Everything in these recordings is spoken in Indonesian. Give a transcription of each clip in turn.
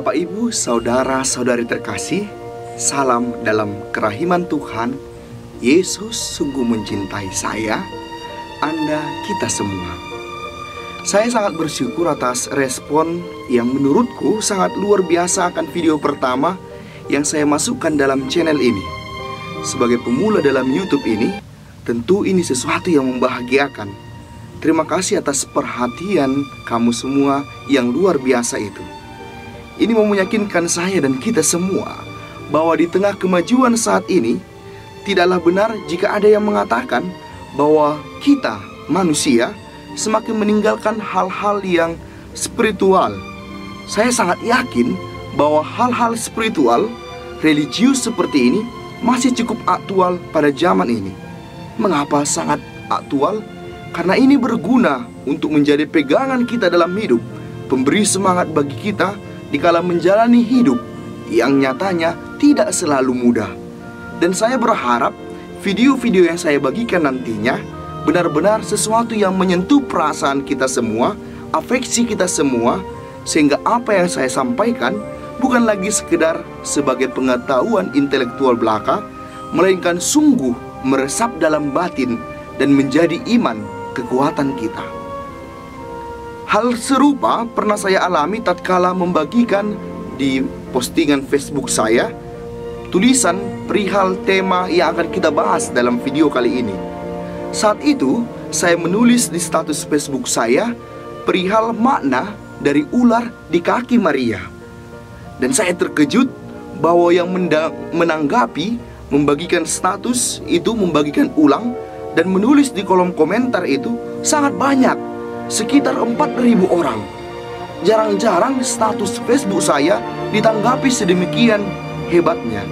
Bapak, Ibu, saudara-saudari terkasih, salam dalam kerahiman Tuhan. Yesus sungguh mencintai saya, Anda, kita semua. Saya sangat bersyukur atas respon yang menurutku sangat luar biasa akan video pertama yang saya masukkan dalam channel ini. Sebagai pemula dalam YouTube ini, tentu ini sesuatu yang membahagiakan. Terima kasih atas perhatian kamu semua yang luar biasa itu. Ini mau meyakinkan saya dan kita semua bahwa di tengah kemajuan saat ini, tidaklah benar jika ada yang mengatakan bahwa kita, manusia, semakin meninggalkan hal-hal yang spiritual. Saya sangat yakin bahwa hal-hal spiritual, religius seperti ini masih cukup aktual pada zaman ini. Mengapa sangat aktual? Karena ini berguna untuk menjadi pegangan kita dalam hidup, pemberi semangat bagi kita dikala menjalani hidup yang nyatanya tidak selalu mudah. Dan saya berharap video-video yang saya bagikan nantinya benar-benar sesuatu yang menyentuh perasaan kita semua, afeksi kita semua, sehingga apa yang saya sampaikan bukan lagi sekedar sebagai pengetahuan intelektual belaka, melainkan sungguh meresap dalam batin dan menjadi iman kekuatan kita. Hal serupa pernah saya alami tatkala membagikan di postingan Facebook saya tulisan perihal tema yang akan kita bahas dalam video kali ini. Saat itu saya menulis di status Facebook saya perihal makna dari ular di kaki Maria. Dan saya terkejut bahwa yang menanggapi, membagikan status itu, membagikan ulang dan menulis di kolom komentar itu sangat banyak, sekitar 4.000 orang. Jarang-jarang status Facebook saya ditanggapi sedemikian hebatnya.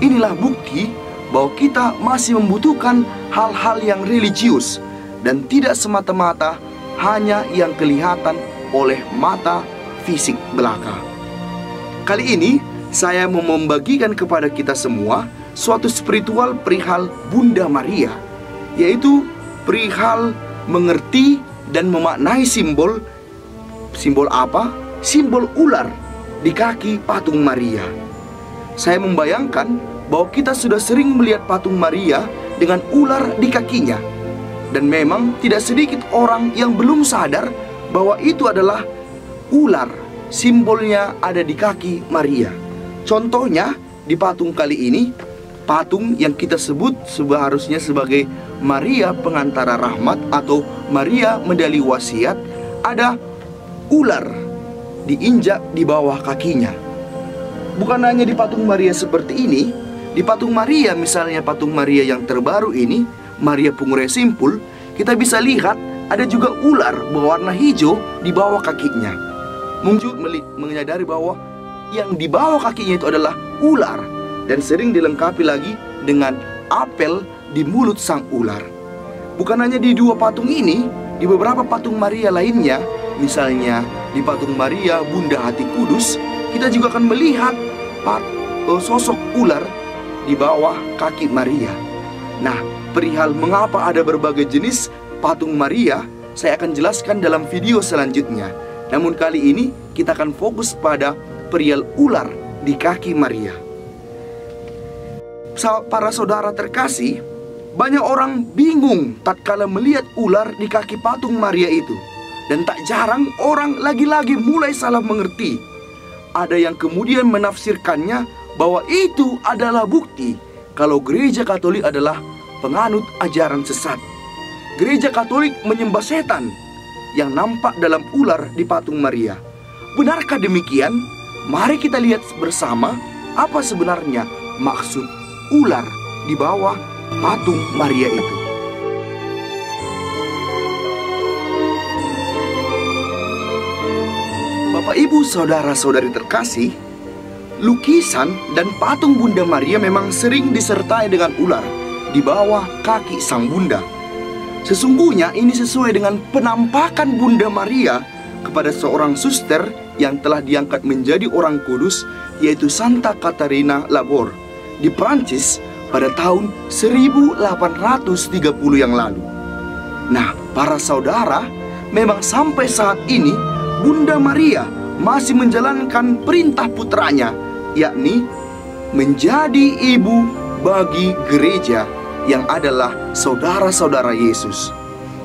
Inilah bukti bahwa kita masih membutuhkan hal-hal yang religius dan tidak semata-mata hanya yang kelihatan oleh mata fisik belaka. Kali ini saya mau membagikan kepada kita semua suatu spiritual perihal Bunda Maria, yaitu perihal mengerti dan memaknai simbol apa? Simbol ular di kaki patung Maria. Saya membayangkan bahwa kita sudah sering melihat patung Maria dengan ular di kakinya. Dan memang tidak sedikit orang yang belum sadar bahwa itu adalah ular. Simbolnya ada di kaki Maria. Contohnya di patung kali ini, patung yang kita sebut seharusnya sebagai Maria Pengantara Rahmat atau Maria Medali Wasiat, ada ular diinjak di bawah kakinya. Bukan hanya di patung Maria seperti ini, di patung Maria, misalnya patung Maria yang terbaru ini, Maria Pungure Simpul, kita bisa lihat ada juga ular berwarna hijau di bawah kakinya. Mungkin menyadari bahwa yang di bawah kakinya itu adalah ular, dan sering dilengkapi lagi dengan apel di mulut sang ular. Bukan hanya di dua patung ini, di beberapa patung Maria lainnya, misalnya di patung Maria Bunda Hati Kudus, kita juga akan melihat sosok ular di bawah kaki Maria. Nah, perihal mengapa ada berbagai jenis patung Maria, saya akan jelaskan dalam video selanjutnya. Namun kali ini kita akan fokus pada perihal ular di kaki Maria. Para saudara terkasih, banyak orang bingung tatkala melihat ular di kaki patung Maria itu. Dan tak jarang orang lagi-lagi mulai salah mengerti. Ada yang kemudian menafsirkannya bahwa itu adalah bukti kalau gereja Katolik adalah penganut ajaran sesat. Gereja Katolik menyembah setan yang nampak dalam ular di patung Maria. Benarkah demikian? Mari kita lihat bersama apa sebenarnya maksud ular di bawah patung Maria itu. Bapak, Ibu, saudara-saudari terkasih, lukisan dan patung Bunda Maria memang sering disertai dengan ular di bawah kaki sang Bunda. Sesungguhnya ini sesuai dengan penampakan Bunda Maria kepada seorang suster yang telah diangkat menjadi orang kudus, yaitu Santa Caterina Labor di Prancis pada tahun 1830 yang lalu. Nah, para saudara, memang sampai saat ini Bunda Maria masih menjalankan perintah putranya, yakni menjadi ibu bagi gereja yang adalah saudara-saudara Yesus.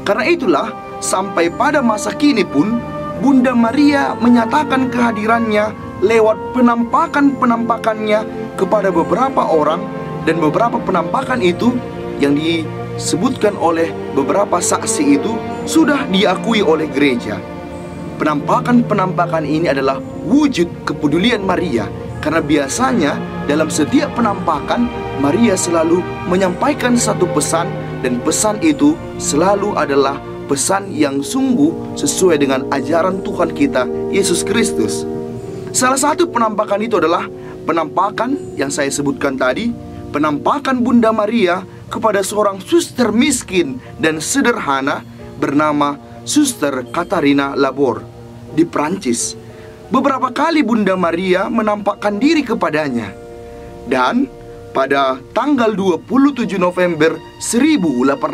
Karena itulah, sampai pada masa kini pun Bunda Maria menyatakan kehadirannya lewat penampakan-penampakannya kepada beberapa orang, dan beberapa penampakan itu yang disebutkan oleh beberapa saksi itu sudah diakui oleh gereja. Penampakan-penampakan ini adalah wujud kepedulian Maria, karena biasanya dalam setiap penampakan Maria selalu menyampaikan satu pesan, dan pesan itu selalu adalah pesan yang sungguh sesuai dengan ajaran Tuhan kita Yesus Kristus. Salah satu penampakan itu adalah penampakan yang saya sebutkan tadi, penampakan Bunda Maria kepada seorang suster miskin dan sederhana bernama Suster Katarina Labor di Prancis. Beberapa kali Bunda Maria menampakkan diri kepadanya. Dan pada tanggal 27 November 1830,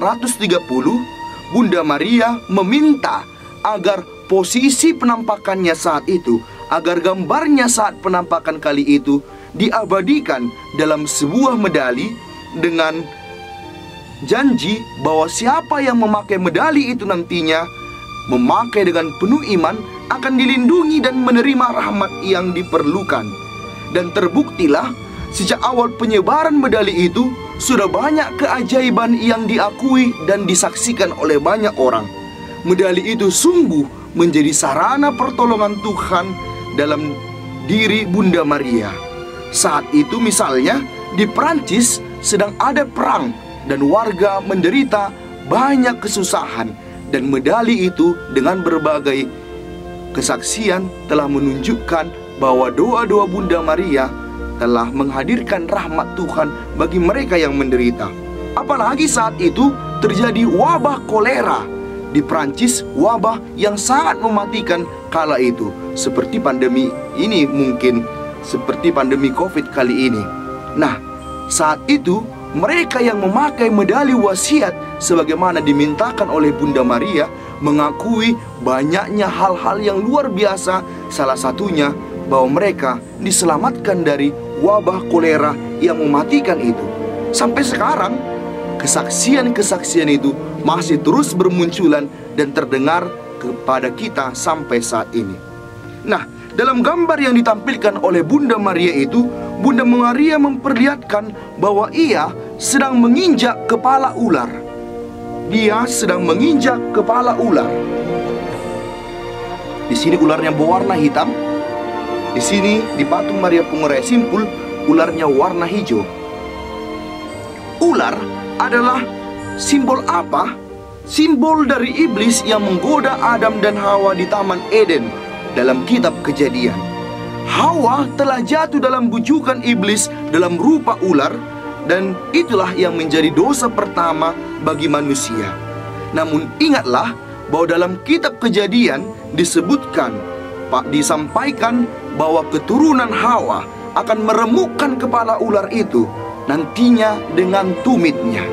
Bunda Maria meminta agar posisi penampakannya saat itu, agar gambarnya saat penampakan kali itu diabadikan dalam sebuah medali, dengan janji bahwa siapa yang memakai medali itu nantinya memakai dengan penuh iman akan dilindungi dan menerima rahmat yang diperlukan. Dan terbuktilah, sejak awal penyebaran medali itu sudah banyak keajaiban yang diakui dan disaksikan oleh banyak orang. Medali itu sungguh menjadi sarana pertolongan Tuhan dalam diri Bunda Maria. Saat itu misalnya di Prancis sedang ada perang dan warga menderita banyak kesusahan, dan medali itu dengan berbagai kesaksian telah menunjukkan bahwa doa-doa Bunda Maria telah menghadirkan rahmat Tuhan bagi mereka yang menderita. Apalagi saat itu terjadi wabah kolera di Prancis, wabah yang sangat mematikan kala itu, seperti pandemi ini, mungkin seperti pandemi COVID kali ini. Nah, saat itu mereka yang memakai medali wasiat sebagaimana dimintakan oleh Bunda Maria mengakui banyaknya hal-hal yang luar biasa. Salah satunya bahwa mereka diselamatkan dari wabah kolera yang mematikan itu. Sampai sekarang kesaksian-kesaksian itu masih terus bermunculan dan terdengar kepada kita sampai saat ini. Nah, dalam gambar yang ditampilkan oleh Bunda Maria itu, Bunda Maria memperlihatkan bahwa ia sedang menginjak kepala ular. Dia sedang menginjak kepala ular. Di sini ularnya berwarna hitam. Di sini di patung Maria Pengurai Simpul, ularnya warna hijau. Ular adalah simbol apa? Simbol dari iblis yang menggoda Adam dan Hawa di Taman Eden dalam kitab Kejadian. Hawa telah jatuh dalam bujukan iblis dalam rupa ular, dan itulah yang menjadi dosa pertama bagi manusia. Namun ingatlah bahwa dalam kitab Kejadian disampaikan bahwa keturunan Hawa akan meremukkan kepala ular itu nantinya dengan tumitnya.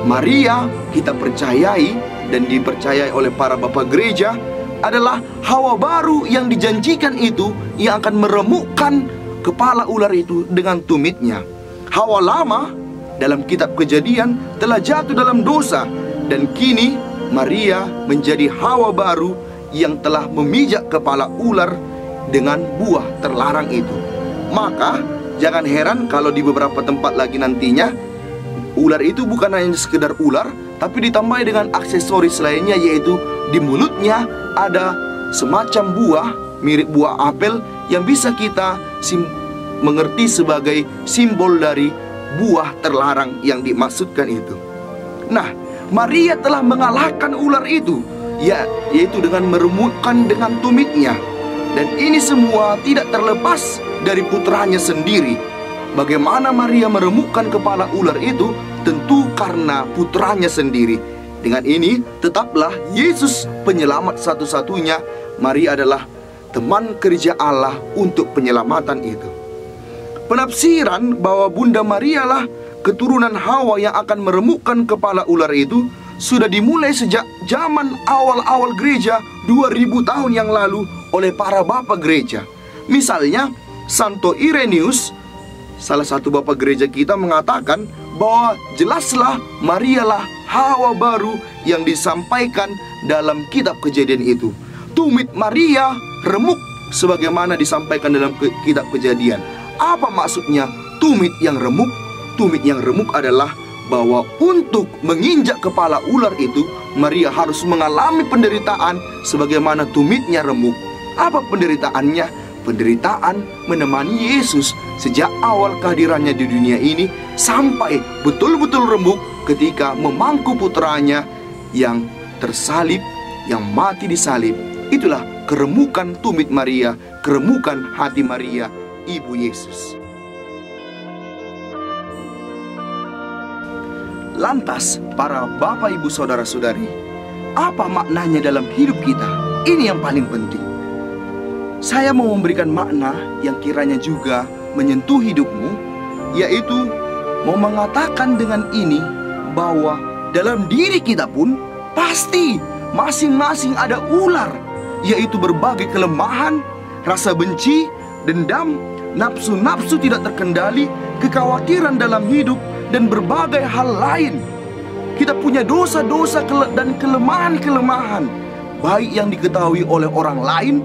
Maria, kita percayai dan dipercayai oleh para bapak gereja, adalah Hawa baru yang dijanjikan itu, yang akan meremukkan kepala ular itu dengan tumitnya. Hawa lama dalam kitab Kejadian telah jatuh dalam dosa, dan kini Maria menjadi Hawa baru yang telah memijak kepala ular dengan buah terlarang itu. Maka jangan heran kalau di beberapa tempat lagi nantinya ular itu bukan hanya sekedar ular, tapi ditambah dengan aksesoris lainnya, yaitu di mulutnya ada semacam buah mirip buah apel yang bisa kita mengerti sebagai simbol dari buah terlarang yang dimaksudkan itu. Nah, Maria telah mengalahkan ular itu, yaitu dengan meremukkan dengan tumitnya. Dan ini semua tidak terlepas dari putranya sendiri. Bagaimana Maria meremukkan kepala ular itu? Tentu karena putranya sendiri. Dengan ini tetaplah Yesus penyelamat satu-satunya. Maria adalah teman kerja Allah untuk penyelamatan itu. Penafsiran bahwa Bunda Maria lah keturunan Hawa yang akan meremukkan kepala ular itu sudah dimulai sejak zaman awal-awal gereja 2000 tahun yang lalu oleh para bapak gereja. Misalnya, Santo Irenaeus, salah satu bapak gereja kita, mengatakan bahwa jelaslah Marialah Hawa baru yang disampaikan dalam kitab Kejadian itu. Tumit Maria remuk sebagaimana disampaikan dalam kitab Kejadian. Apa maksudnya tumit yang remuk? Tumit yang remuk adalah bahwa untuk menginjak kepala ular itu, Maria harus mengalami penderitaan sebagaimana tumitnya remuk. Apa penderitaannya? Penderitaan menemani Yesus sejak awal kehadirannya di dunia ini sampai betul-betul remuk ketika memangku putranya yang tersalib, yang mati disalib. Itulah keremukan tumit Maria, keremukan hati Maria, Ibu Yesus. Lantas, para bapak, ibu, saudara-saudari, apa maknanya dalam hidup kita? Ini yang paling penting. Saya mau memberikan makna yang kiranya juga menyentuh hidupmu, yaitu mau mengatakan dengan ini bahwa dalam diri kita pun pasti masing-masing ada ular, yaitu berbagai kelemahan, rasa benci, dendam, nafsu-nafsu tidak terkendali, kekhawatiran dalam hidup, dan berbagai hal lain. Kita punya dosa-dosa dan kelemahan-kelemahan, baik yang diketahui oleh orang lain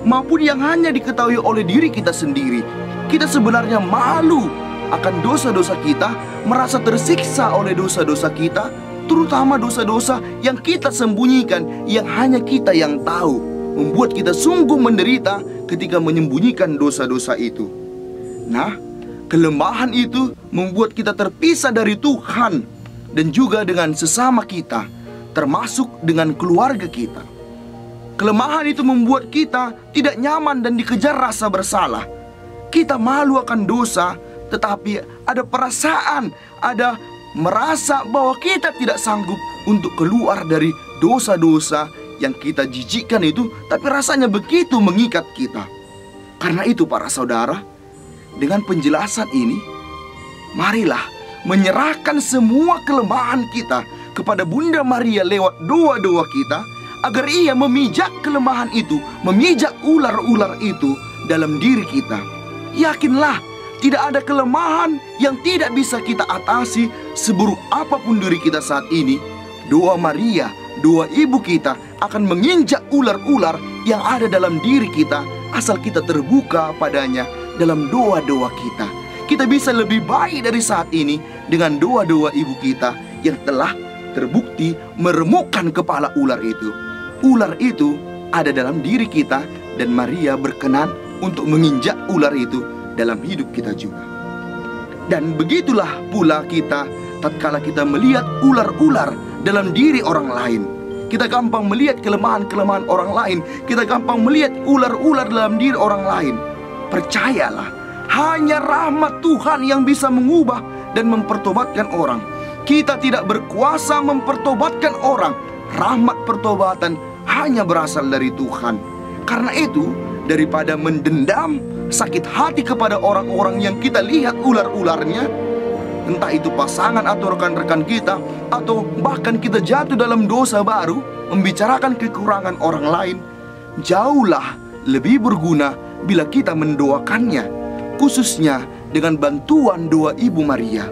maupun yang hanya diketahui oleh diri kita sendiri. Kita sebenarnya malu akan dosa-dosa kita, merasa tersiksa oleh dosa-dosa kita, terutama dosa-dosa yang kita sembunyikan, yang hanya kita yang tahu, membuat kita sungguh menderita ketika menyembunyikan dosa-dosa itu. Nah, kelemahan itu membuat kita terpisah dari Tuhan dan juga dengan sesama kita, termasuk dengan keluarga kita. Kelemahan itu membuat kita tidak nyaman dan dikejar rasa bersalah. Kita malu akan dosa, tetapi ada perasaan, ada merasa bahwa kita tidak sanggup untuk keluar dari dosa-dosa yang kita jijikkan itu, tapi rasanya begitu mengikat kita. Karena itu para saudara, dengan penjelasan ini, marilah menyerahkan semua kelemahan kita kepada Bunda Maria lewat doa-doa kita, agar ia memijak kelemahan itu, memijak ular-ular itu dalam diri kita. Yakinlah, tidak ada kelemahan yang tidak bisa kita atasi seburuk apapun diri kita saat ini. Doa Maria, doa ibu kita akan menginjak ular-ular yang ada dalam diri kita, asal kita terbuka padanya dalam doa-doa kita. Kita bisa lebih baik dari saat ini dengan doa-doa ibu kita yang telah terbukti meremukkan kepala ular itu. Ular itu ada dalam diri kita, dan Maria berkenan untuk menginjak ular itu dalam hidup kita juga. Dan begitulah pula kita tatkala kita melihat ular-ular dalam diri orang lain. Kita gampang melihat kelemahan-kelemahan orang lain. Kita gampang melihat ular-ular dalam diri orang lain. Percayalah, hanya rahmat Tuhan yang bisa mengubah dan mempertobatkan orang. Kita tidak berkuasa mempertobatkan orang. Rahmat pertobatan hanya berasal dari Tuhan. Karena itu, daripada mendendam, sakit hati kepada orang-orang yang kita lihat ular-ularnya, entah itu pasangan atau rekan-rekan kita, atau bahkan kita jatuh dalam dosa baru, membicarakan kekurangan orang lain, jauhlah lebih berguna bila kita mendoakannya, khususnya dengan bantuan doa Ibu Maria.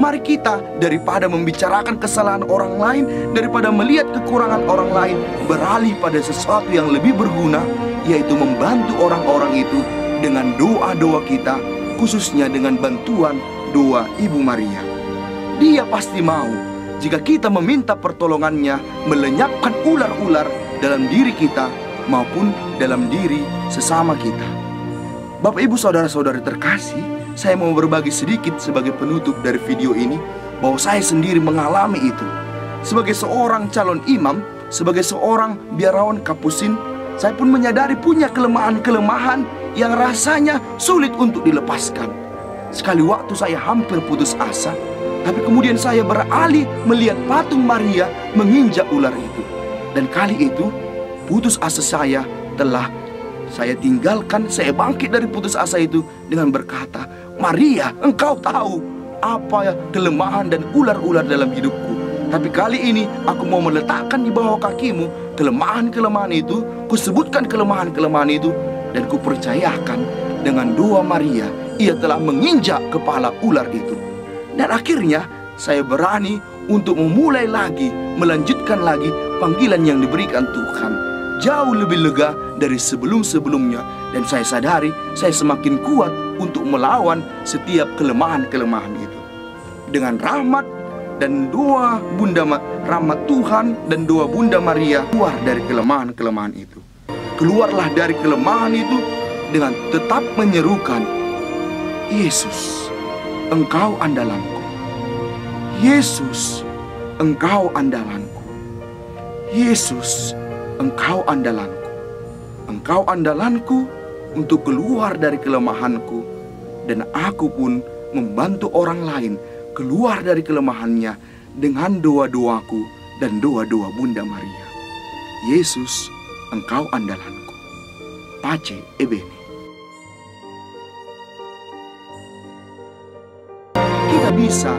Mari kita, daripada membicarakan kesalahan orang lain, daripada melihat kekurangan orang lain, beralih pada sesuatu yang lebih berguna, yaitu membantu orang-orang itu dengan doa-doa kita, khususnya dengan bantuan doa Ibu Maria. Dia pasti mau jika kita meminta pertolongannya melenyapkan ular-ular dalam diri kita maupun dalam diri sesama kita. Bapak, Ibu, saudara-saudari terkasih, saya mau berbagi sedikit sebagai penutup dari video ini bahwa saya sendiri mengalami itu. Sebagai seorang calon imam, sebagai seorang biarawan Kapusin, saya pun menyadari punya kelemahan-kelemahan yang rasanya sulit untuk dilepaskan. Sekali waktu saya hampir putus asa, tapi kemudian saya beralih melihat patung Maria menginjak ular itu. Dan kali itu putus asa saya telah saya tinggalkan. Saya bangkit dari putus asa itu dengan berkata, Maria, engkau tahu apa kelemahan dan ular-ular dalam hidupku. Tapi kali ini aku mau meletakkan di bawah kakimu kelemahan-kelemahan itu, kusebutkan kelemahan-kelemahan itu, dan kupercayakan dengan doa Maria, ia telah menginjak kepala ular itu. Dan akhirnya saya berani untuk memulai lagi, melanjutkan lagi panggilan yang diberikan Tuhan. Jauh lebih lega dari sebelum-sebelumnya. Dan saya sadari saya semakin kuat untuk melawan setiap kelemahan-kelemahan itu. Dengan rahmat dan doa rahmat Tuhan dan doa Bunda Maria, keluar dari kelemahan-kelemahan itu. Keluarlah dari kelemahan itu dengan tetap menyerukan, Yesus, Engkau andalanku. Yesus, Engkau andalanku. Yesus, Engkau andalanku. Engkau andalanku untuk keluar dari kelemahanku, dan aku pun membantu orang lain keluar dari kelemahannya dengan doa-doaku dan doa-doa Bunda Maria. Yesus, Engkau andalanku. Pace ebene. Kita bisa